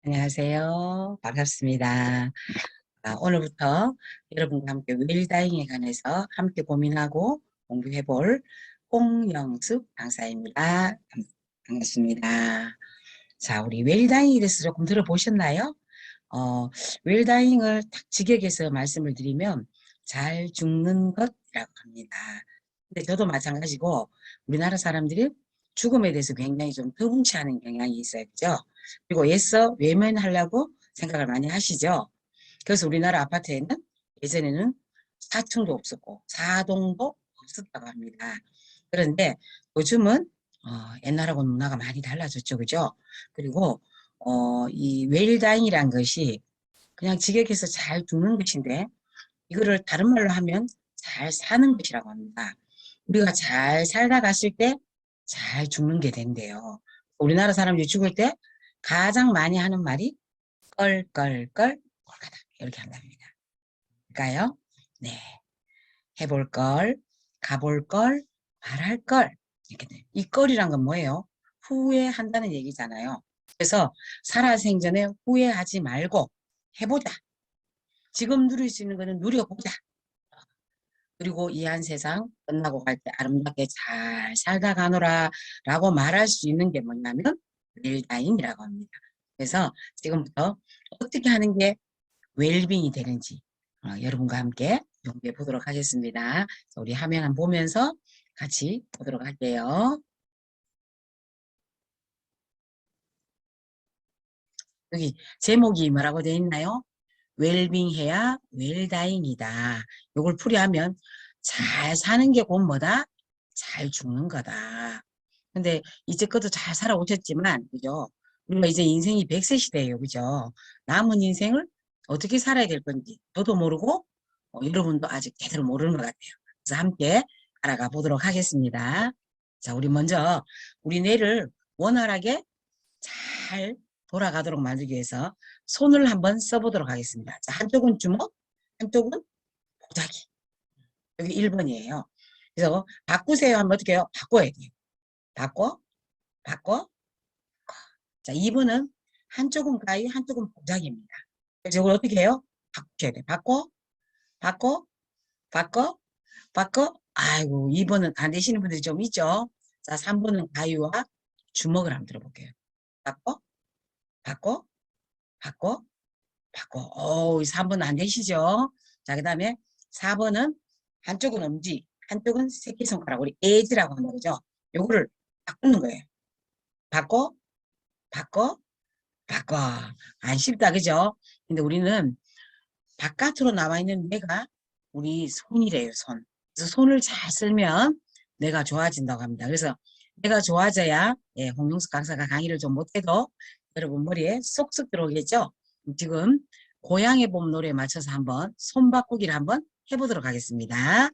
안녕하세요. 반갑습니다. 오늘부터 여러분과 함께 웰다잉에 관해서 함께 고민하고 공부해 볼 홍영숙 강사입니다. 반갑습니다. 자, 우리 웰다잉에 대해서 조금 들어보셨나요? 웰다잉을 딱 직역해서 말씀을 드리면 잘 죽는 것이라고 합니다. 근데 저도 마찬가지고 우리나라 사람들이 죽음에 대해서 굉장히 좀 터분치하는 경향이 있어요. 그죠? 그리고 애써 외면하려고 생각을 많이 하시죠. 그래서 우리나라 아파트에는 예전에는 4층도 없었고 4동도 없었다고 합니다. 그런데 요즘은 옛날하고는 문화가 많이 달라졌죠. 그죠? 그리고 이 웰다잉이란 것이 그냥 직역해서 잘 죽는 것인데 이거를 다른 말로 하면 잘 사는 것이라고 합니다. 우리가 잘 살다 갔을 때 잘 죽는 게 된대요. 우리나라 사람들이 죽을 때 가장 많이 하는 말이 껄껄껄 꼴까다 이렇게 한답니다. 그러니까요. 네. 해볼 걸, 가볼 걸, 말할 걸 이렇게 돼요. 이 걸이란 건 뭐예요? 후회한다는 얘기잖아요. 그래서 살아생전에 후회하지 말고 해보자. 지금 누릴 수 있는 거는 누려보자. 그리고 이 한 세상 끝나고 갈 때 아름답게 잘 살다 가노라 라고 말할 수 있는 게 뭐냐면 웰다잉이라고 합니다. 그래서 지금부터 어떻게 하는 게 웰빙이 되는지 여러분과 함께 연구해 보도록 하겠습니다. 우리 화면 한번 보면서 같이 보도록 할게요. 여기 제목이 뭐라고 되어 있나요? 웰빙해야 웰다잉이다. 이걸 풀이하면 잘 사는 게 곧 뭐다? 잘 죽는 거다. 근데 이제껏도 잘 살아오셨지만, 그죠? 우리가 이제 인생이 100세 시대예요. 그죠? 남은 인생을 어떻게 살아야 될 건지 저도 모르고 여러분도 아직 제대로 모르는 것 같아요. 그래서 함께 알아가 보도록 하겠습니다. 자, 우리 먼저 우리 뇌를 원활하게 잘 돌아가도록 만들기 위해서 손을 한번 써보도록 하겠습니다. 자, 한쪽은 주먹, 한쪽은 보자기. 여기 1번이에요. 그래서 바꾸세요 하면 어떻게 해요? 바꿔야 돼요. 바꿔, 바꿔. 자, 2번은 한쪽은 가위, 한쪽은 보자기입니다. 그래서 이걸 어떻게 해요? 바꿔야 돼. 바꿔, 바꿔, 바꿔, 바꿔. 아이고, 2번은 안 되시는 분들이 좀 있죠. 자, 3번은 가위와 주먹을 한번 들어볼게요. 바꿔, 바꿔, 바꿔, 바꿔. 3번 안 되시죠? 자, 그 다음에 4번은 한쪽은 엄지, 한쪽은 새끼손가락, 우리 에지라고 하는 거죠. 요거를 바꾸는 거예요. 바꿔, 바꿔, 바꿔. 안 쉽다, 그죠? 근데 우리는 바깥으로 나와 있는 뇌가 우리 손이래요, 손. 그래서 손을 잘 쓰면 뇌가 좋아진다고 합니다. 그래서 뇌가 좋아져야, 예, 홍용숙 강사가 강의를 좀 못해도 여러분 머리에 쏙쏙 들어오겠죠? 지금 고향의 봄 노래에 맞춰서 한번 손 바꾸기를 한번 해보도록 하겠습니다.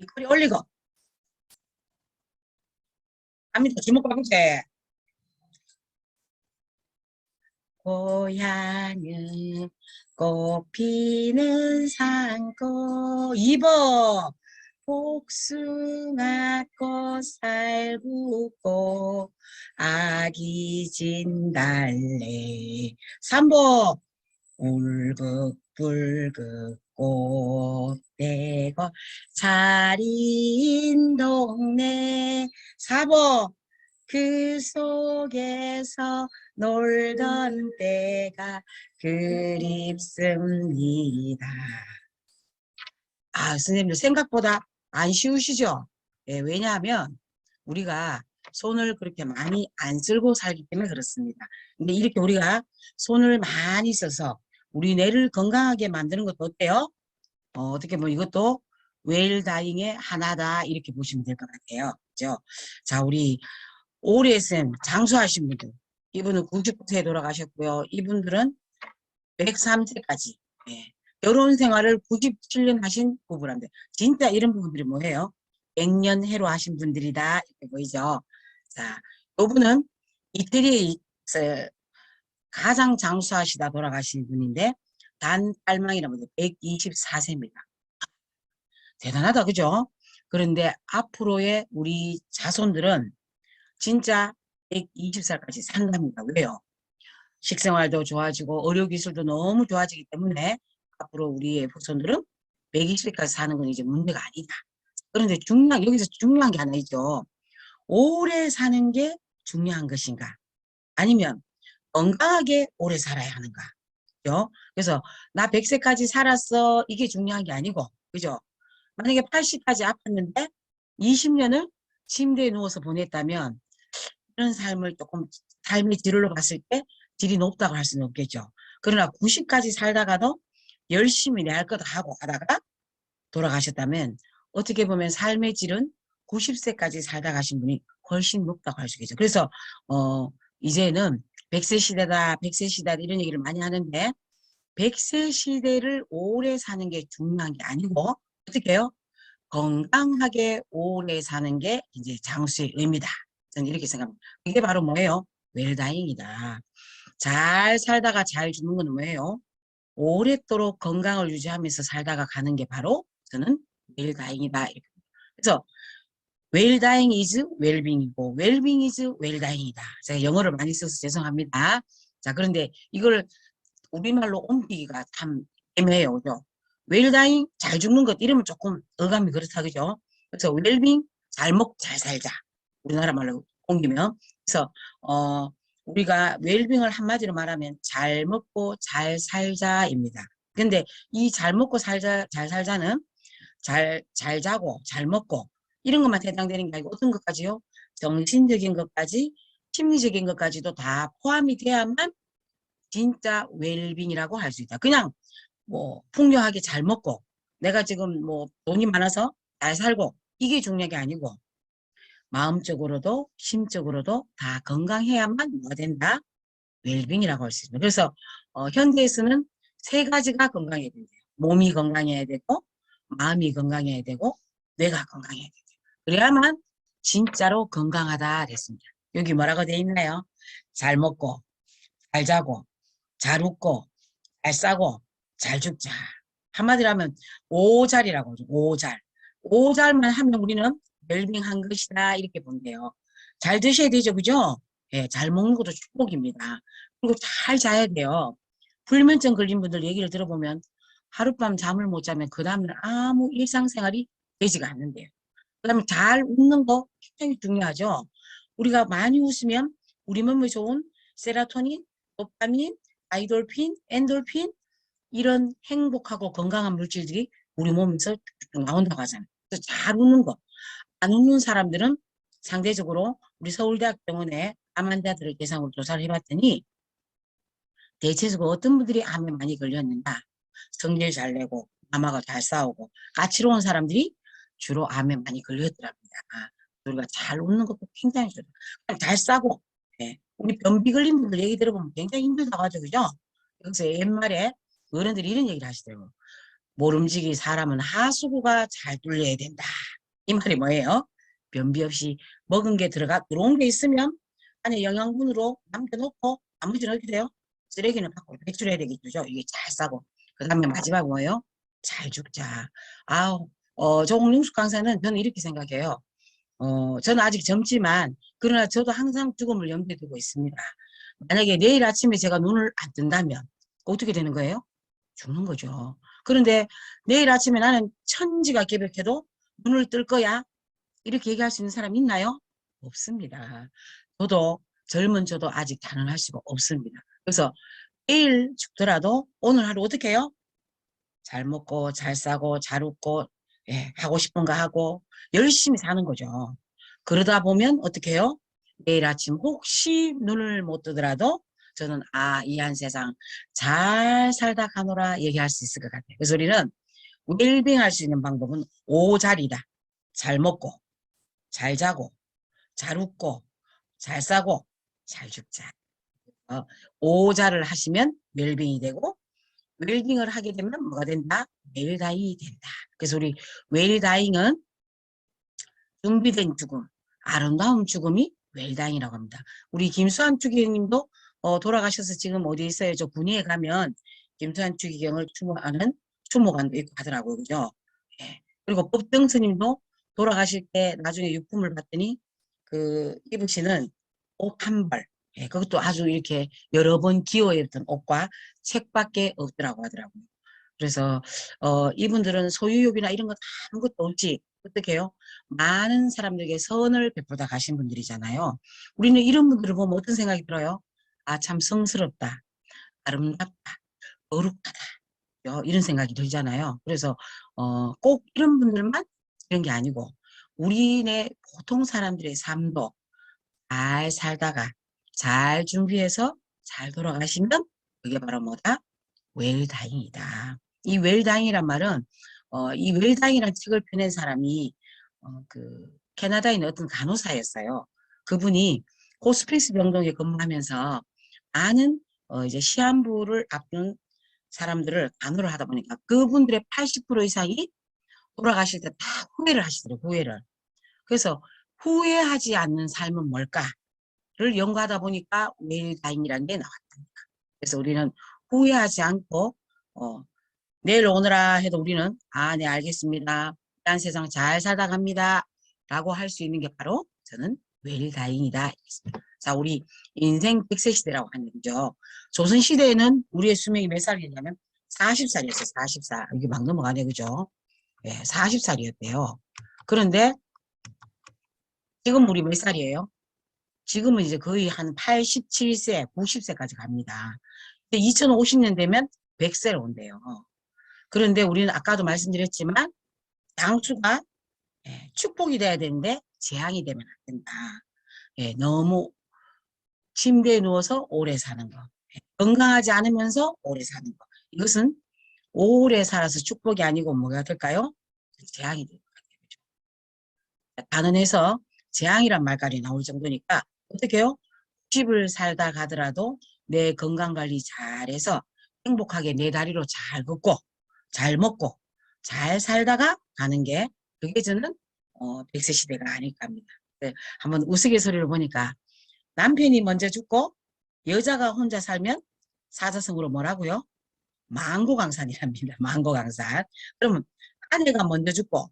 입꼬리 올리고 갑니다. 주먹 바꾸세. 고향은 꽃피는 산꽃. 2번 복숭아꽃 살구꽃 아기 진달래. 3번 울긋불긋 꽃대고 자린 동네. 4번 그 속에서 놀던 때가 그립습니다. 선생님들 생각보다 안 쉬우시죠? 예, 왜냐하면 우리가 손을 그렇게 많이 안 쓸고 살기 때문에 그렇습니다. 근데 이렇게 우리가 손을 많이 써서 우리 뇌를 건강하게 만드는 것도 어때요? 어떻게 보면 이것도 웰다잉의 하나다 이렇게 보시면 될 것 같아요. 그죠? 자, 우리 오래쌤 장수하신 분들, 이분은 99세에 돌아가셨고요. 이분들은 103세까지 예, 결혼 생활을 97년 하신 부부란데 진짜 이런 부부들이 뭐예요? 100년 해로 하신 분들이다 이렇게 보이죠. 자, 이분은 이태리에서 가장 장수하시다 돌아가신 분인데 단 딸망이라면 124세입니다. 대단하다 그죠? 그런데 앞으로의 우리 자손들은 진짜 120살까지 산답니다. 왜요? 식생활도 좋아지고 의료기술도 너무 좋아지기 때문에 앞으로 우리의 후손들은 120세까지 사는 건 이제 문제가 아니다. 그런데 여기서 중요한 게 하나 있죠. 오래 사는 게 중요한 것인가? 아니면 건강하게 오래 살아야 하는가? 그죠? 그래서 나 100세까지 살았어. 이게 중요한 게 아니고, 그죠? 만약에 80까지 아팠는데 20년을 침대에 누워서 보냈다면 이런 삶을 조금 삶의 질로 봤을 때 질이 높다고 할 수는 없겠죠. 그러나 90까지 살다가도 열심히 내 할 것 하고 하다가 돌아가셨다면 어떻게 보면 삶의 질은 90세까지 살다 가신 분이 훨씬 높다고 할 수 있겠죠. 그래서 이제는 100세 시대다, 100세 시대다 이런 얘기를 많이 하는데 100세 시대를 오래 사는 게 중요한 게 아니고 어떻게 해요? 건강하게 오래 사는 게 이제 장수의 의미다. 저는 이렇게 생각합니다. 이게 바로 뭐예요? 웰다잉이다. 잘 살다가 잘 죽는 건 뭐예요? 오랫도록 건강을 유지하면서 살다가 가는 게 바로 저는 웰다잉이다. 그래서 웰다잉 is 웰빙이고 웰빙 is 웰다잉이다. 제가 영어를 많이 써서 죄송합니다. 자, 그런데 이걸 우리말로 옮기기가 참 애매해요. 그죠? 웰다잉 잘 죽는 것 이러면 조금 어감이 그렇다 그죠? 그래서 웰빙 잘 먹고 잘 살자. 우리나라 말로 옮기면. 그래서 우리가 웰빙을 한마디로 말하면 잘 먹고 잘 살자입니다. 근데 이 잘 먹고 살자 잘 살자는 잘 자고 잘 먹고 이런 것만 해당되는 게 아니고 어떤 것까지요? 정신적인 것까지 심리적인 것까지도 다 포함이 돼야만 진짜 웰빙이라고 할 수 있다. 그냥 뭐 풍요하게 잘 먹고 내가 지금 뭐 돈이 많아서 잘 살고 이게 중요한 게 아니고 마음적으로도 심적으로도 다 건강해야만 뭐가 된다? 웰빙이라고 할 수 있습니다. 그래서 현대에서는 세 가지가 건강해야 된대요. 몸이 건강해야 되고 마음이 건강해야 되고 뇌가 건강해야 돼요. 그래야만 진짜로 건강하다 됐습니다. 여기 뭐라고 돼 있나요? 잘 먹고 잘 자고 잘 웃고 잘 싸고 잘 죽자. 한마디로 하면 오잘이라고 하죠. 오잘. 오잘만 하면 우리는 웰빙한 것이다 이렇게 본대요. 잘 드셔야 되죠. 그죠? 예, 잘 먹는 것도 축복입니다. 그리고 잘 자야 돼요. 불면증 걸린 분들 얘기를 들어보면 하룻밤 잠을 못 자면 그 다음날 아무 일상생활이 되지가 않는데요. 그 다음에 잘 웃는 거 굉장히 중요하죠. 우리가 많이 웃으면 우리 몸에 좋은 세라토닌, 도파민, 아이돌핀, 엔돌핀 이런 행복하고 건강한 물질들이 우리 몸에서 쭉 나온다고 하잖아요. 그래서 잘 웃는 거. 안 웃는 사람들은 상대적으로 우리 서울대학병원에 암 환자들을 대상으로 조사를 해봤더니 대체적으로 어떤 분들이 암에 많이 걸렸는가? 성질 잘 내고 암하고 잘 싸우고 까칠로운 사람들이 주로 암에 많이 걸렸더랍니다. 우리가 잘 웃는 것도 굉장히 좋다. 잘 싸고 예. 우리 변비 걸린 분들 얘기 들어보면 굉장히 힘들다고 하죠. 그죠? 그래서 옛말에 어른들이 이런 얘기를 하시더라고요. 모름지기 사람은 하수구가 잘 뚫려야 된다. 이 말이 뭐예요? 변비 없이 먹은 게 들어온 게 있으면 안에 영양분으로 남겨놓고 나머지는 어떻게 돼요? 쓰레기는 밖으로 배출해야 되겠죠. 이게 잘 싸고. 그 다음에 마지막 뭐예요? 잘 죽자. 아우, 조홍룡숙 강사는 저는 이렇게 생각해요. 저는 아직 젊지만, 그러나 저도 항상 죽음을 염두에 두고 있습니다. 만약에 내일 아침에 제가 눈을 안 뜬다면, 어떻게 되는 거예요? 죽는 거죠. 그런데 내일 아침에 나는 천지가 개벽해도 눈을 뜰 거야. 이렇게 얘기할 수 있는 사람 있나요? 없습니다. 저도 아직 단언할 수가 없습니다. 그래서 내일 죽더라도 오늘 하루 어떻게 해요? 잘 먹고 잘 싸고 잘 웃고 예, 하고 싶은 거 하고 열심히 사는 거죠. 그러다 보면 어떻게 해요? 내일 아침 혹시 눈을 못 뜨더라도 저는 이 한 세상 잘 살다 가노라 얘기할 수 있을 것 같아요. 그래서 우리는 웰빙 할 수 있는 방법은 오잘이다. 잘 먹고 잘 자고 잘 웃고 잘 싸고 잘 죽자. 오자를 하시면 웰빙이 되고 웰빙을 하게 되면 뭐가 된다? 웰다잉이 된다. 그래서 우리 웰다잉은 준비된 죽음, 아름다운 죽음이 웰다잉이라고 합니다. 우리 김수환 추기경님도 돌아가셔서 지금 어디 있어요? 저 군위에 가면 김수환 추기경을 추모하는 추모관도 있고 하더라고요. 그죠? 예. 그리고 법정 스님도 돌아가실 때 나중에 유품을 봤더니 그 입으시는 옷 한 벌, 예, 그것도 아주 이렇게 여러 번 기호했던 옷과 책밖에 없더라고 하더라고요. 그래서 이분들은 소유욕이나 이런 거 아무것도 없이 어떻게 해요? 많은 사람들에게 선을 베풀다 가신 분들이잖아요. 우리는 이런 분들을 보면 어떤 생각이 들어요? 아, 참 성스럽다, 아름답다, 거룩하다, 이런 생각이 들잖아요. 그래서 꼭 이런 분들만 이런 게 아니고 우리네 보통 사람들의 삶도 잘 살다가 잘 준비해서 잘 돌아가시면 그게 바로 뭐다? 웰다잉이다. 이 웰다잉이란 말은 이 웰다잉이라는 책을 펴낸 사람이 그 캐나다에 있는 어떤 간호사였어요. 그분이 호스피스 병동에 근무하면서 많은 이제 시한부를 앞둔 사람들을 간호를 하다 보니까 그분들의 80% 이상이 돌아가실 때 다 후회를 하시더라고요. 후회를. 그래서 후회하지 않는 삶은 뭘까를 연구하다 보니까 웰다잉이라는 게 나왔답니다. 그래서 우리는 후회하지 않고 내일 오너라 해도 우리는 네 알겠습니다. 딴 세상 잘 살다 갑니다. 라고 할 수 있는 게 바로 저는 웰다잉이다. 자, 우리 인생 100세 시대라고 하는 거죠. 조선시대에는 우리의 수명이 몇 살이냐면 40살이었어요. 40살. 이게 막 넘어가네. 그죠? 예, 40살이었대요. 그런데 지금 우리 몇 살이에요? 지금은 이제 거의 한 87세, 90세까지 갑니다. 2050년 되면 100세로 온대요. 그런데 우리는 아까도 말씀드렸지만 장수가 축복이 돼야 되는데 재앙이 되면 안 된다. 너무 침대에 누워서 오래 사는 거. 건강하지 않으면서 오래 사는 거. 이것은 오래 살아서 축복이 아니고 뭐가 될까요? 재앙이 될 거예요. 단언해서 재앙이란 말까지 나올 정도니까 어떻게 해요? 60을 살다 가더라도 내 건강관리 잘해서 행복하게 내 다리로 잘 걷고 잘 먹고 잘 살다가 가는 게 그게 저는 100세 시대가 아닐까 합니다. 한번 우스갯소리를 보니까 남편이 먼저 죽고 여자가 혼자 살면 사자성어로 뭐라고요? 망고강산이랍니다. 망고강산. 그러면 아내가 먼저 죽고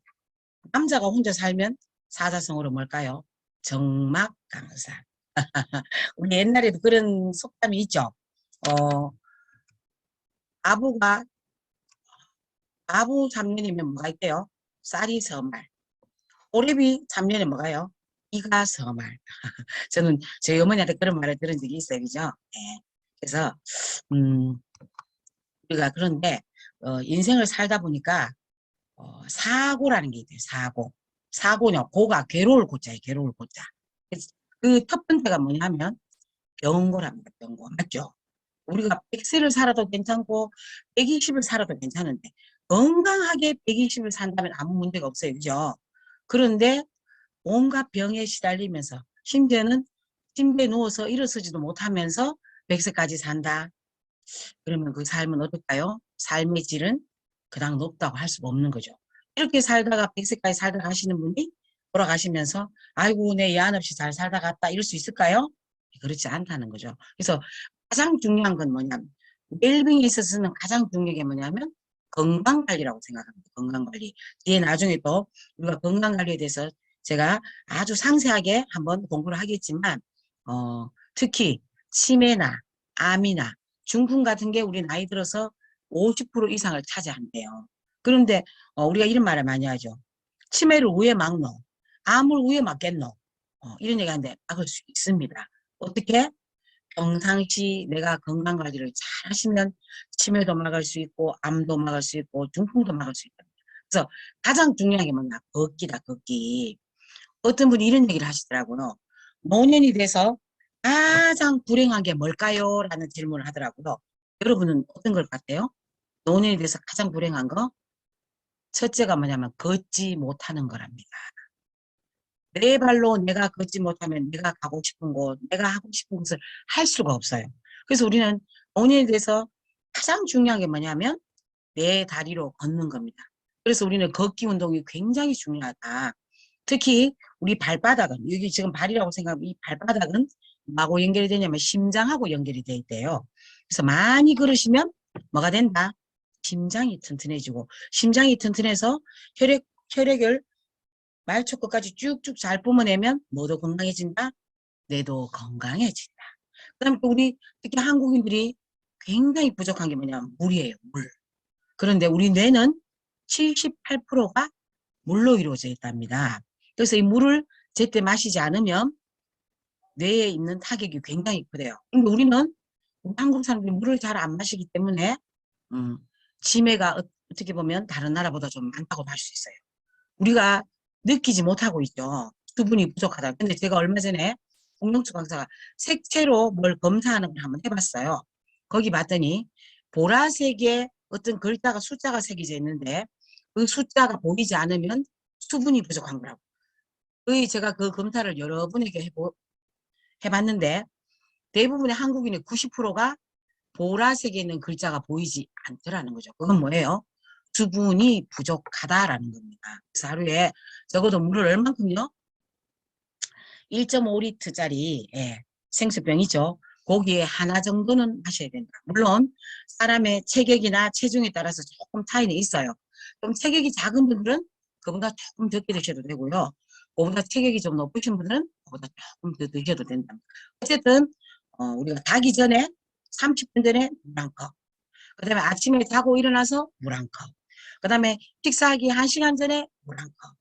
남자가 혼자 살면 사자성어로 뭘까요? 정막강산. 우리 옛날에도 그런 속담이 있죠. 어, 아부가 아부 잡년이면 뭐가 있대요? 쌀이 서말. 오래비 잡년에 뭐가요? 이가 서말. 저는 저희 어머니한테 그런 말을 들은 적이 있어요. 그죠? 네. 그래서 음, 우리가 그런데 인생을 살다 보니까 사고라는 게 있대요. 사고. 사고냐. 고가 괴로울 고자예요. 괴로울 고자. 그 첫 번째가 뭐냐면 병고랍니다. 병고. 맞죠? 우리가 100세를 살아도 괜찮고 120을 살아도 괜찮은데 건강하게 120을 산다면 아무 문제가 없어요. 그죠? 그런데 온갖 병에 시달리면서 심지어는 침대에 누워서 일어서지도 못하면서 100세까지 산다. 그러면 그 삶은 어떨까요? 삶의 질은 그닥 높다고 할 수가 없는 거죠. 이렇게 살다가 100세까지 살다 가시는 분이 돌아가시면서 아이고 내 예한 없이 잘 살다 갔다 이럴 수 있을까요? 그렇지 않다는 거죠. 그래서 가장 중요한 건 뭐냐면 웰빙에 있어서는 가장 중요한 게 뭐냐면 건강관리라고 생각합니다. 건강관리. 뒤에 나중에 또 우리가 건강관리에 대해서 제가 아주 상세하게 한번 공부를 하겠지만 특히 치매나 암이나 중풍 같은 게 우리 나이 들어서 50% 이상을 차지한대요. 그런데 우리가 이런 말을 많이 하죠. 치매를 왜 막노? 암을 왜 막겠노? 이런 얘기 하는데 막을 수 있습니다. 어떻게? 평상시 내가 건강관리를 잘 하시면 치매도 막을 수 있고 암도 막을 수 있고 중풍도 막을 수 있다. 그래서 가장 중요한 게 뭐냐? 걷기다, 걷기. 어떤 분이 이런 얘기를 하시더라고요. 노년이 돼서 가장 불행한 게 뭘까요? 라는 질문을 하더라고요. 여러분은 어떤 걸 같아요? 노년이 돼서 가장 불행한 거? 첫째가 뭐냐면 걷지 못하는 거랍니다. 내 발로 내가 걷지 못하면 내가 가고 싶은 곳, 내가 하고 싶은 것을 할 수가 없어요. 그래서 우리는 노년이 돼서 가장 중요한 게 뭐냐면 내 다리로 걷는 겁니다. 그래서 우리는 걷기 운동이 굉장히 중요하다. 특히 우리 발바닥은, 여기 지금 발이라고 생각하면 이 발바닥은 뭐하고 연결이 되냐면 심장하고 연결이 돼 있대요. 그래서 많이 걸으시면 뭐가 된다? 심장이 튼튼해지고, 심장이 튼튼해서 혈액을 말초 끝까지 쭉쭉 잘 뿜어내면 뭐도 건강해진다? 뇌도 건강해진다. 그다음에 또 우리 특히 한국인들이 굉장히 부족한 게 뭐냐면 물이에요, 물. 그런데 우리 뇌는 78%가 물로 이루어져 있답니다. 그래서 이 물을 제때 마시지 않으면 뇌에 있는 타격이 굉장히 크대요. 근데 우리는 한국 사람들이 물을 잘 안 마시기 때문에 음, 치매가 어떻게 보면 다른 나라보다 좀 많다고 할 수 있어요. 우리가 느끼지 못하고 있죠. 수분이 부족하다. 근데 제가 얼마 전에 공명수 강사가 색채로 뭘 검사하는 걸 한번 해봤어요. 거기 봤더니 보라색의 어떤 글자가 숫자가 새겨져 있는데 그 숫자가 보이지 않으면 수분이 부족한 거라고. 거의 제가 그 검사를 여러 분에게 해봤는데 대부분의 한국인의 90%가 보라색에 있는 글자가 보이지 않더라는 거죠. 그건 뭐예요? 수분이 부족하다라는 겁니다. 그래서 하루에 적어도 물을 얼만큼요? 1.5리터짜리 생수병이죠. 거기에 하나 정도는 마셔야 된다. 물론 사람의 체격이나 체중에 따라서 조금 차이는 있어요. 좀 체격이 작은 분들은 그보다 조금 적게 드셔도 되고요. 그보다 체격이 좀 높으신 분들은 그보다 조금 더 드셔도 된다. 어쨌든 우리가 자기 전에 30분 전에 물 한 컵. 그 다음에 아침에 자고 일어나서 물 한 컵. 그 다음에 식사하기 1시간 전에 물 한 컵.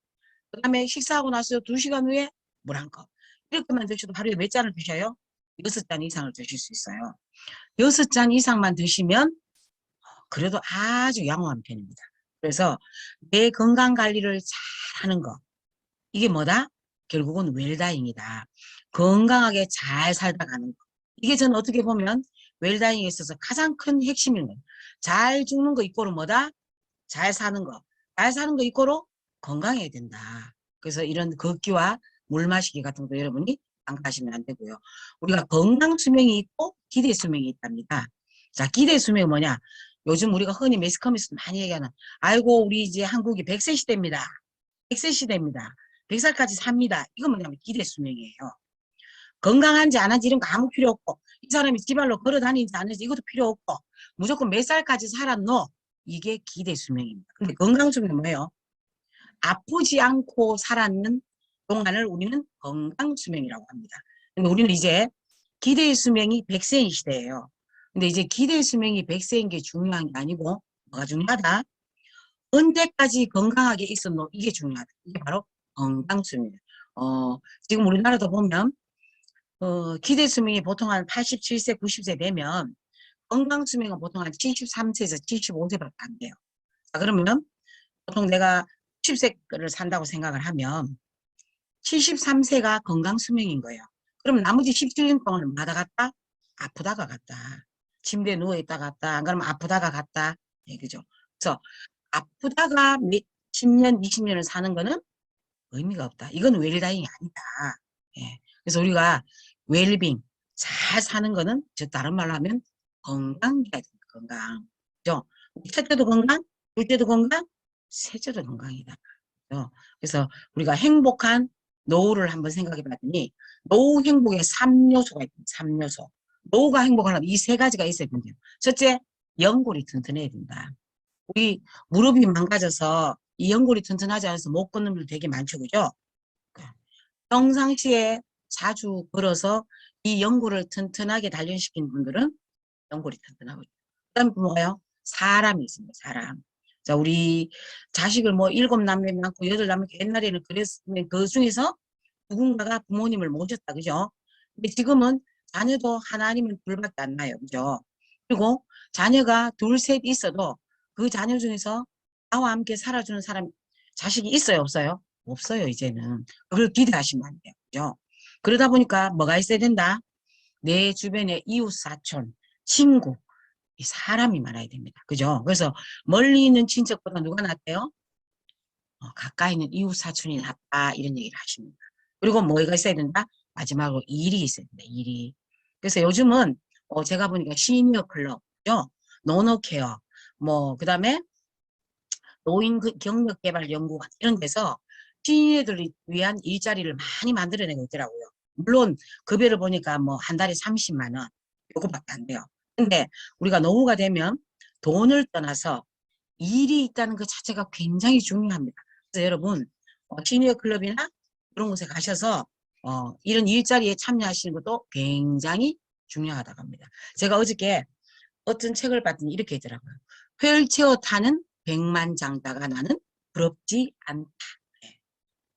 그 다음에 식사하고 나서 2시간 후에 물 한 컵. 이렇게만 드셔도 하루에 몇 잔을 드셔요? 6잔 이상을 드실 수 있어요. 6잔 이상만 드시면 그래도 아주 양호한 편입니다. 그래서 내 건강 관리를 잘 하는 거. 이게 뭐다? 결국은 웰다잉이다. 건강하게 잘 살다 가는 거. 이게 저는 어떻게 보면 웰다잉에 있어서 가장 큰 핵심인 거예요. 잘 죽는 거 이꼬로 뭐다? 잘 사는 거. 잘 사는 거 이꼬로 건강해야 된다. 그래서 이런 걷기와 물 마시기 같은 거 여러분이 안 안 되고요. 우리가 건강 수명이 있고 기대 수명이 있답니다. 자, 기대 수명이 뭐냐? 요즘 우리가 흔히 매스컴에서 많이 얘기하는 아이고 우리 이제 한국이 100세 시대입니다. 100세 시대입니다. 100살까지 삽니다. 이건 뭐냐면 기대 수명이에요. 건강한지 안 한지 이런 거 아무 필요 없고 이 사람이 지발로 걸어 다니는지 안 하는지 이것도 필요 없고 무조건 몇 살까지 살았노? 이게 기대 수명입니다. 근데 건강 수명은 뭐예요? 아프지 않고 살았는 동안을 우리는 건강 수명이라고 합니다. 근데 우리는 이제 기대 수명이 100세인 시대예요. 근데 이제 기대 수명이 100세인 게 중요한 게 아니고 뭐가 중요하다? 언제까지 건강하게 있었노? 이게 중요하다. 이게 바로 건강 수명. 지금 우리나라도 보면 기대 수명이 보통 한 87세, 90세 되면 건강 수명은 보통 한 73세에서 75세밖에 안 돼요. 자, 그러면 보통 내가 60세를 산다고 생각을 하면 73세가 건강 수명인 거예요. 그럼 나머지 17년 동안은 마다 갔다? 아프다가 갔다. 침대에 누워있다 갔다. 안 그러면 아프다가 갔다. 예, 그죠? 그래서 아프다가 몇 10년, 20년을 사는 거는 의미가 없다. 이건 웰다잉이 아니다. 예. 그래서 우리가 웰빙, 잘 사는 거는, 저 다른 말로 하면 건강해야 된다. 건강. 그죠? 첫째도 건강, 둘째도 건강, 셋째도 건강이다. 그죠? 그래서 우리가 행복한 노후를 한번 생각해 봤더니, 노후 행복에 3요소가 있다. 3요소. 노후가 행복하려면 이 세 가지가 있어야 된대요. 첫째, 연골이 튼튼해야 된다. 우리 무릎이 망가져서 이 연골이 튼튼하지 않아서 못 걷는 분들 되게 많죠. 그죠? 평상시에 자주 걸어서 이 연골을 튼튼하게 단련시킨 분들은 연골이 튼튼하고. 그다음에 뭐예요? 사람이 있습니다. 사람. 자, 우리 자식을 뭐 7남매 많고 8남매 옛날에는 그랬으면 그 중에서 누군가가 부모님을 모셨다. 그죠? 근데 지금은 자녀도 하나 아니면 둘밖에 안 나요. 그죠? 그리고 자녀가 둘, 셋 있어도 그 자녀 중에서 나와 함께 살아주는 사람, 자식이 있어요? 없어요? 없어요, 이제는. 그걸 기대하시면 안 돼요. 그죠? 그러다 보니까 뭐가 있어야 된다? 내 주변에 이웃, 사촌, 친구, 이 사람이 많아야 됩니다. 그죠? 그래서 멀리 있는 친척보다 누가 낫대요? 가까이 있는 이웃, 사촌이 낫다. 이런 얘기를 하십니다. 그리고 뭐가 있어야 된다? 마지막으로 일이 있어야 된다. 일이. 그래서 요즘은 제가 보니까 시니어 클럽, 죠? 노노케어, 뭐 그다음에 노인 경력 개발 연구원 이런 데서 시니어들을 위한 일자리를 많이 만들어내고 있더라고요. 물론 급여를 보니까 뭐 한 달에 30만 원 요거밖에 안 돼요. 근데 우리가 노후가 되면 돈을 떠나서 일이 있다는 것 자체가 굉장히 중요합니다. 그래서 여러분 시니어 클럽이나 그런 곳에 가셔서 이런 일자리에 참여하시는 것도 굉장히 중요하다고 합니다. 제가 어저께 어떤 책을 봤더니 이렇게 있더라고요. 휠체어 타는 백만장자가 나는 부럽지 않다. 예.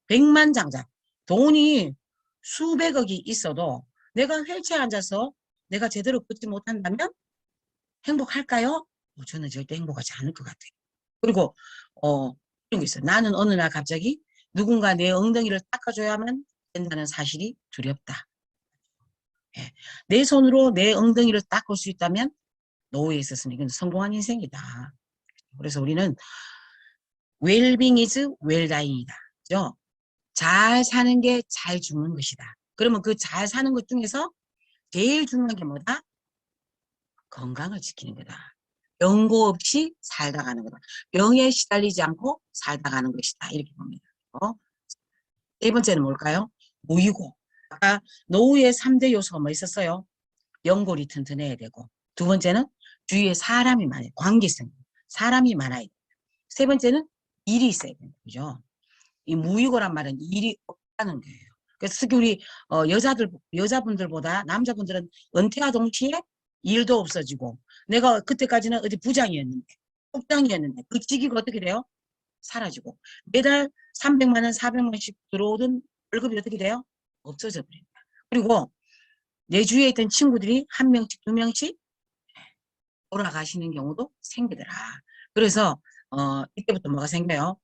백만장자. 돈이 수백억이 있어도 내가 휠체어에 앉아서 내가 제대로 걷지 못한다면 행복할까요? 저는 절대 행복하지 않을 것 같아요. 그리고 이런 게 있어요. 나는 어느 날 갑자기 누군가 내 엉덩이를 닦아줘야만 된다는 사실이 두렵다. 예. 내 손으로 내 엉덩이를 닦을 수 있다면 노후에 있어서는 이건 성공한 인생이다. 그래서 우리는 웰빙 이즈 웰다잉이다. 그죠? 잘 사는 게 잘 죽는 것이다. 그러면 그 잘 사는 것 중에서 제일 중요한 게 뭐다? 건강을 지키는 거다. 병고 없이 살다 가는 거다. 병에 시달리지 않고 살다 가는 것이다. 이렇게 봅니다. 세 번째는 뭘까요? 무유고. 아까 노후의 3대 요소가 뭐 있었어요? 연골이 튼튼해야 되고. 두 번째는 주위에 사람이 많아요. 관계성. 사람이 많아야 돼요. 세 번째는 일이 있어야 돼요. 그죠? 이 무유고란 말은 일이 없다는 거예요. 그래서 특히 우리 여자분들보다 남자분들은 은퇴와 동시에 일도 없어지고 내가 그때까지는 어디 부장이었는데 국장이었는데 그 직위가 어떻게 돼요? 사라지고 매달 300만 원, 400만 원씩 들어오던 월급이 어떻게 돼요? 없어져 버립니다. 그리고 내 주위에 있던 친구들이 한 명씩, 두 명씩 돌아가시는 경우도 생기더라. 그래서 이때부터 뭐가 생겨요?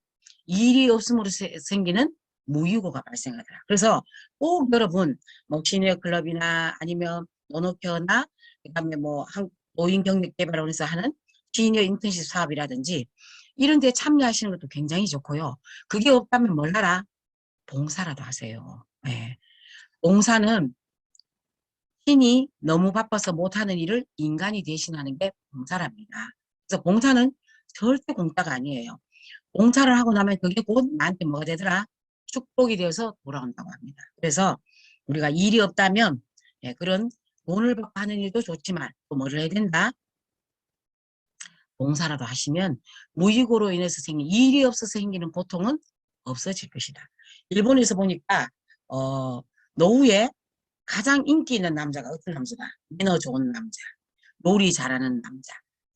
일이 없음으로 생기는 무유고가 발생하더라. 그래서 꼭 여러분 뭐 시니어 클럽이나 아니면 노노케어나 그다음에 뭐 노인 경력 개발원에서 하는 시니어 인턴십 사업이라든지 이런 데 참여하시는 것도 굉장히 좋고요. 그게 없다면 뭘 하라? 봉사라도 하세요. 네. 봉사는 신이 너무 바빠서 못하는 일을 인간이 대신하는 게 봉사랍니다. 그래서 봉사는 절대 공짜가 아니에요. 봉사를 하고 나면 그게 곧 나한테 뭐가 되더라? 축복이 되어서 돌아온다고 합니다. 그래서 우리가 일이 없다면 그런 돈을 받고 하는 일도 좋지만 또 뭐를 해야 된다? 봉사라도 하시면 무익으로 인해서 생긴 일이 없어서 생기는 고통은 없어질 것이다. 일본에서 보니까 노후에 가장 인기 있는 남자가 어떤 남자다? 매너 좋은 남자, 요리 잘하는 남자,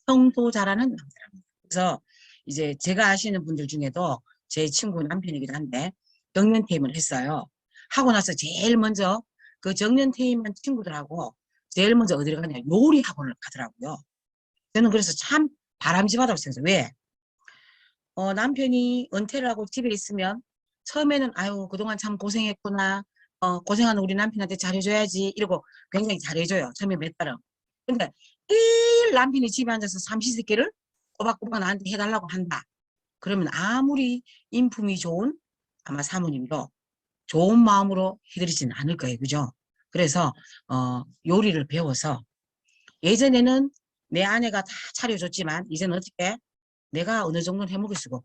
성도 잘하는 남자랍니다. 그래서 이제 제가 아시는 분들 중에도 제 친구 남편이기도 한데 정년퇴임을 했어요. 하고 나서 제일 먼저 그 정년퇴임한 친구들하고 제일 먼저 어디를 가냐? 요리 학원을 가더라고요. 저는 그래서 참 바람직하다고 생각해요. 왜? 남편이 은퇴를 하고 집에 있으면 처음에는 아유 그동안 참 고생했구나. 고생하는 우리 남편한테 잘해줘야지 이러고 굉장히 잘해줘요. 처음에 몇 달은. 근데 매일 남편이 집에 앉아서 삼시세끼를 꼬박꼬박 나한테 해달라고 한다. 그러면 아무리 인품이 좋은 아마 사모님도 좋은 마음으로 해드리지는 않을 거예요. 그죠? 그래서 요리를 배워서 예전에는 내 아내가 다 차려줬지만 이제는 어떻게 내가 어느 정도는 해먹을 수고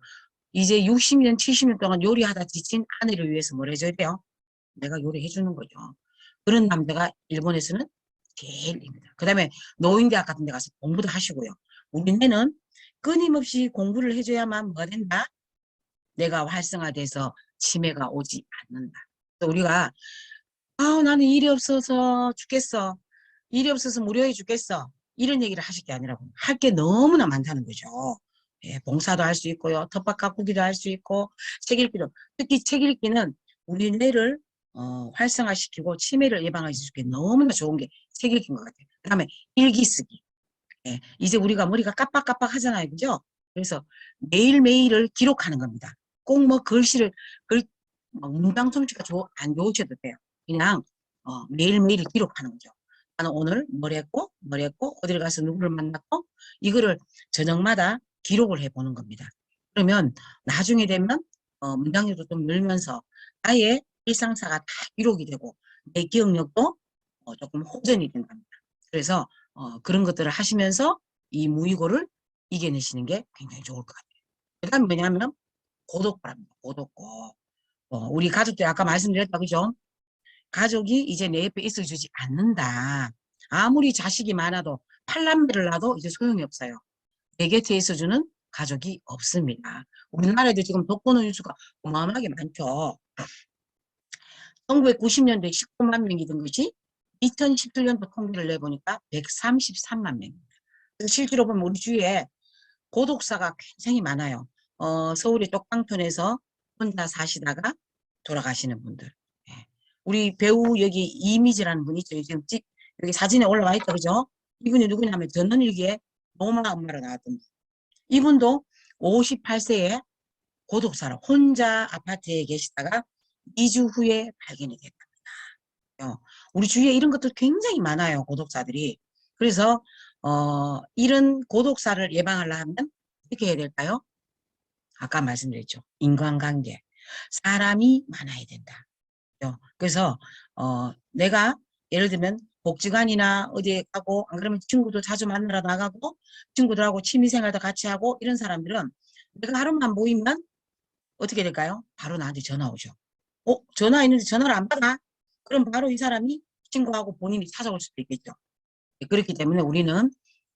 이제 60년 70년 동안 요리하다 지친 아내를 위해서 뭘 해줘야 돼요? 내가 요리해 주는 거죠. 그런 남자가 일본에서는 제일입니다. 그 다음에 노인대학 같은 데 가서 공부도 하시고요. 우리는 끊임없이 공부를 해줘야만 뭐가 된다? 내가 활성화돼서 치매가 오지 않는다. 또 우리가 나는 일이 없어서 죽겠어. 일이 없어서 무료해 죽겠어. 이런 얘기를 하실 게 아니라고. 할 게 너무나 많다는 거죠. 예, 봉사도 할 수 있고요. 텃밭 가꾸기도 할 수 있고 책 읽기도. 특히 책 읽기는 우리 뇌를 활성화시키고 치매를 예방할 수 있게 너무나 좋은 게 책 읽기인 것 같아요. 그 다음에 일기 쓰기. 예, 이제 우리가 머리가 깜빡깜빡 하잖아요. 그죠? 그래서 매일매일을 기록하는 겁니다. 꼭 뭐 문장 솜씨가 안 좋으셔도 돼요. 그냥 매일매일 기록하는 거죠. 나는 오늘 뭘 했고, 어디를 가서 누구를 만났고, 이거를 저녁마다 기록을 해보는 겁니다. 그러면 나중에 되면 문장력도 좀 늘면서 나의 일상사가 다 기록이 되고 내 기억력도 조금 호전이 된답니다. 그래서 그런 것들을 하시면서 이 무의고를 이겨내시는 게 굉장히 좋을 것 같아요. 그 다음에 뭐냐면 고독바랍니다. 고독고. 우리 가족들 아까 말씀드렸다 그죠? 가족이 이제 내 옆에 있어주지 않는다. 아무리 자식이 많아도 팔남매를 낳아도 이제 소용이 없어요. 내 곁에 있어주는 가족이 없습니다. 우리나라에도 지금 독거노인 수가 어마어마하게 많죠. 1990년도에 19만 명이던 것이 2017년도 통계를 내보니까 133만 명입니다. 그래서 실제로 보면 우리 주위에 고독사가 굉장히 많아요. 서울의 똑방촌에서 혼자 사시다가 돌아가시는 분들. 예. 우리 배우 여기 이미지라는 분이 있죠. 지금 여기 사진에 올라와 있죠. 그죠? 이분이 누구냐면 전원일기에 노마 엄마로 나왔던 분. 이분도 58세에 고독사로 혼자 아파트에 계시다가 2주 후에 발견이 됐답니다. 우리 주위에 이런 것들 굉장히 많아요. 고독사들이. 그래서 이런 고독사를 예방하려면 어떻게 해야 될까요? 아까 말씀드렸죠. 인간관계. 사람이 많아야 된다. 그래서 내가 예를 들면 복지관이나 어디에 가고 안 그러면 친구도 자주 만나러 나가고 친구들하고 취미생활도 같이 하고 이런 사람들은 내가 하루만 모이면 어떻게 될까요? 바로 나한테 전화 오죠. 전화 있는데 전화를 안 받아? 그럼 바로 이 사람이 친구하고 본인이 찾아올 수도 있겠죠. 그렇기 때문에 우리는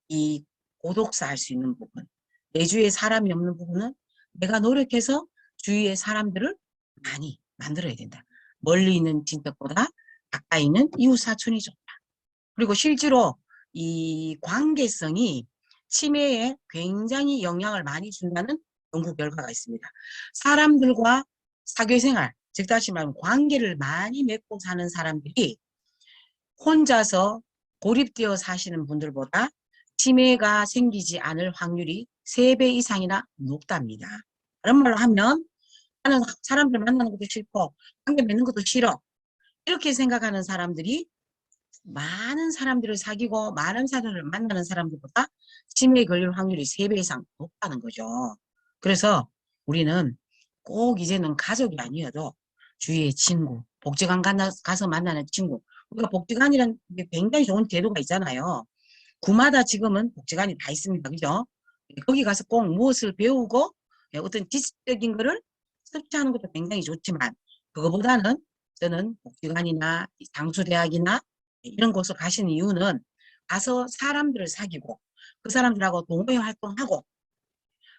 이 고독사 할 수 있는 부분, 내 주위에 사람이 없는 부분은 내가 노력해서 주위의 사람들을 많이 만들어야 된다. 멀리 있는 친척보다 가까이 있는 이웃 사촌이 좋다. 그리고 실제로 이 관계성이 치매에 굉장히 영향을 많이 준다는 연구 결과가 있습니다. 사람들과 사교생활, 즉 다시 말하면 관계를 많이 맺고 사는 사람들이 혼자서 고립되어 사시는 분들보다 치매가 생기지 않을 확률이 3배 이상이나 높답니다. 그런 말로 하면 나는 사람들 만나는 것도 싫고 관계 맺는 것도 싫어. 이렇게 생각하는 사람들이 많은 사람들을 사귀고 많은 사람을 만나는 사람들보다 치매에 걸릴 확률이 3배 이상 높다는 거죠. 그래서 우리는 꼭 이제는 가족이 아니어도 주위의 친구, 복지관 가서 만나는 친구, 우리가 복지관이라는 게 굉장히 좋은 제도가 있잖아요. 구마다 지금은 복지관이 다 있습니다. 그죠? 거기 가서 꼭 무엇을 배우고 어떤 지식적인 거를 섭취하는 것도 굉장히 좋지만 그거보다는 저는 복지관이나 장수대학이나 이런 곳을 가시는 이유는 가서 사람들을 사귀고 그 사람들하고 동호회 활동하고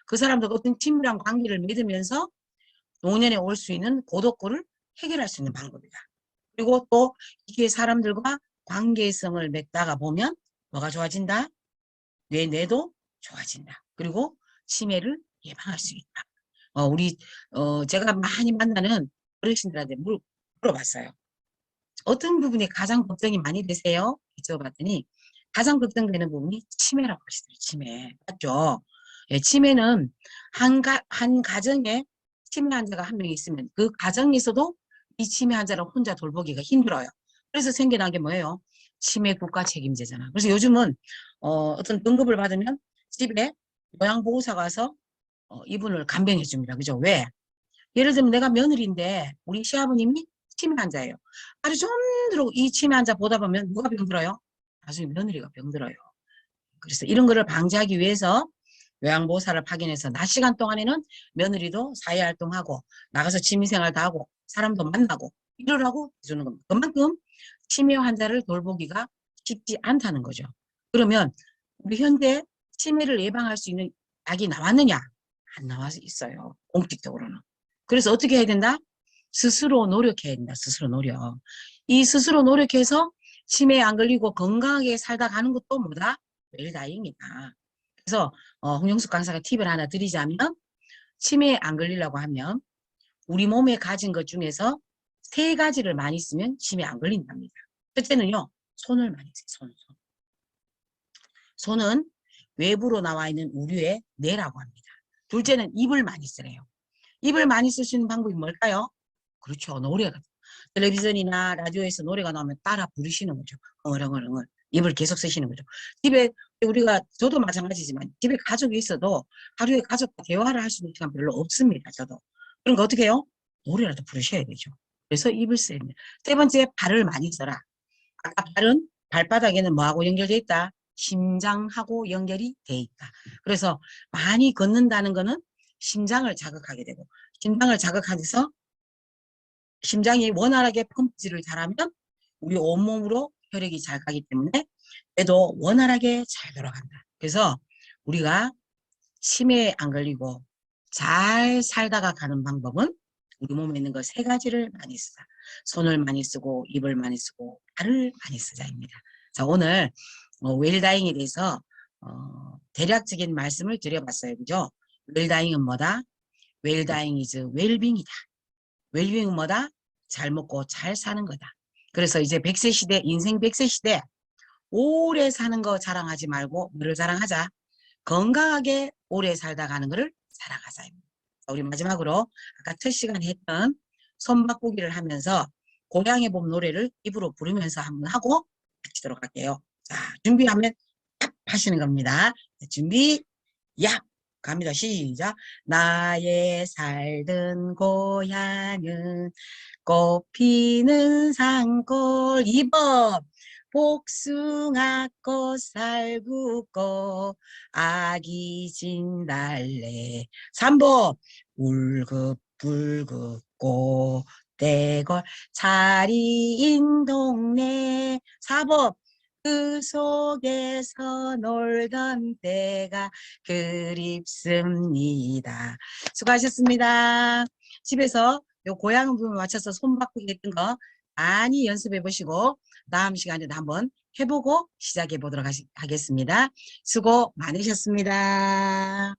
그 사람들과 어떤 친밀한 관계를 맺으면서 노년에 올 수 있는 고독고를 해결할 수 있는 방법이다. 그리고 또 이게 사람들과 관계성을 맺다가 보면 뭐가 좋아진다? 뇌도 좋아진다. 그리고 치매를 예방할 수 있다. 제가 많이 만나는 어르신들한테 물어봤어요. 어떤 부분이 가장 걱정이 많이 되세요? 여쭤봤더니 가장 걱정되는 부분이 치매라고 하시더라고요. 치매. 맞죠? 예, 치매는 한 가정에 치매 환자가 한 명 있으면 그 가정에서도 이 치매 환자를 혼자 돌보기가 힘들어요. 그래서 생겨난 게 뭐예요? 치매 국가 책임제잖아. 그래서 요즘은 어떤 등급을 받으면 집에 요양보호사가 와서 이분을 간병해 줍니다. 그죠? 왜? 예를 들면 내가 며느리인데 우리 시아버님이 치매 환자예요. 하루 종일 이 치매 환자 보다 보면 누가 병들어요? 나중에 며느리가 병들어요. 그래서 이런 거를 방지하기 위해서 요양보호사를 파견해서 낮 시간 동안에는 며느리도 사회활동하고 나가서 취미생활도 하고 사람도 만나고 이러라고 해주는 겁니다. 그만큼 치매 환자를 돌보기가 쉽지 않다는 거죠. 그러면 우리 현재 치매를 예방할 수 있는 약이 나왔느냐? 안 나와서 있어요. 공식적으로는. 그래서 어떻게 해야 된다? 스스로 노력해야 된다. 스스로 노력. 이 스스로 노력해서 치매에 안 걸리고 건강하게 살다 가는 것도 뭐다? 웰다잉이다. 그래서 홍영숙 강사가 팁을 하나 드리자면 치매에 안 걸리려고 하면 우리 몸에 가진 것 중에서 3가지를 많이 쓰면 치매에 안 걸린답니다. 첫째는요. 손을 많이 써요. 손은 외부로 나와 있는 우류의 뇌라고 합니다. 둘째는 입을 많이 쓰래요. 입을 많이 쓸 수 있는 방법이 뭘까요? 그렇죠. 노래가. 텔레비전이나 라디오에서 노래가 나오면 따라 부르시는 거죠. 어렁어렁을. 입을 계속 쓰시는 거죠. 집에 저도 마찬가지지만 집에 가족이 있어도 하루에 가족과 대화를 할 수 있는 시간 별로 없습니다. 저도. 그러니까 어떻게 해요? 노래라도 부르셔야 되죠. 그래서 입을 써야 됩니다. 세 번째, 발을 많이 써라. 아까 발은 발바닥에는 뭐하고 연결되어 있다? 심장하고 연결이 돼 있다. 그래서 많이 걷는다는 거는 심장을 자극하게 되고, 심장을 자극해서 심장이 원활하게 펌프질을 잘하면 우리 온몸으로 혈액이 잘 가기 때문에 뇌도 원활하게 잘 돌아간다. 그래서 우리가 치매에 안 걸리고 잘 살다가 가는 방법은 우리 몸에 있는 거 세 가지를 많이 쓰자. 손을 많이 쓰고 입을 많이 쓰고 발을 많이 쓰자입니다. 자, 오늘 웰다잉에 대해서 대략적인 말씀을 드려봤어요. 그죠? 웰다잉은 뭐다? 웰다잉 is 웰빙이다. 웰빙은 뭐다? 잘 먹고 잘 사는 거다. 그래서 이제 100세 시대, 인생 100세 시대 오래 사는 거 자랑하지 말고 뭐를 자랑하자? 건강하게 오래 살다 가는 거를 자랑하자. 우리 마지막으로 아까 첫 시간에 했던 손바꾸기를 하면서 고향의 봄 노래를 입으로 부르면서 한번 하고 마치도록 할게요. 자, 준비하면 얍 하시는 겁니다. 준비, 얍! 갑니다. 시작. 나의 살던 고향은 꽃피는 산골. 2번 복숭아꽃 살구꽃 아기 진달래. 3번 울긋불긋 꽃대걸 자리인 동네. 4번 그 속에서 놀던 때가 그립습니다. 수고하셨습니다. 집에서 요 고향 부분 맞춰서 손 바꾸기 했던 거 많이 연습해 보시고 다음 시간에도 한번 해보고 시작해 보도록 하겠습니다. 수고 많으셨습니다.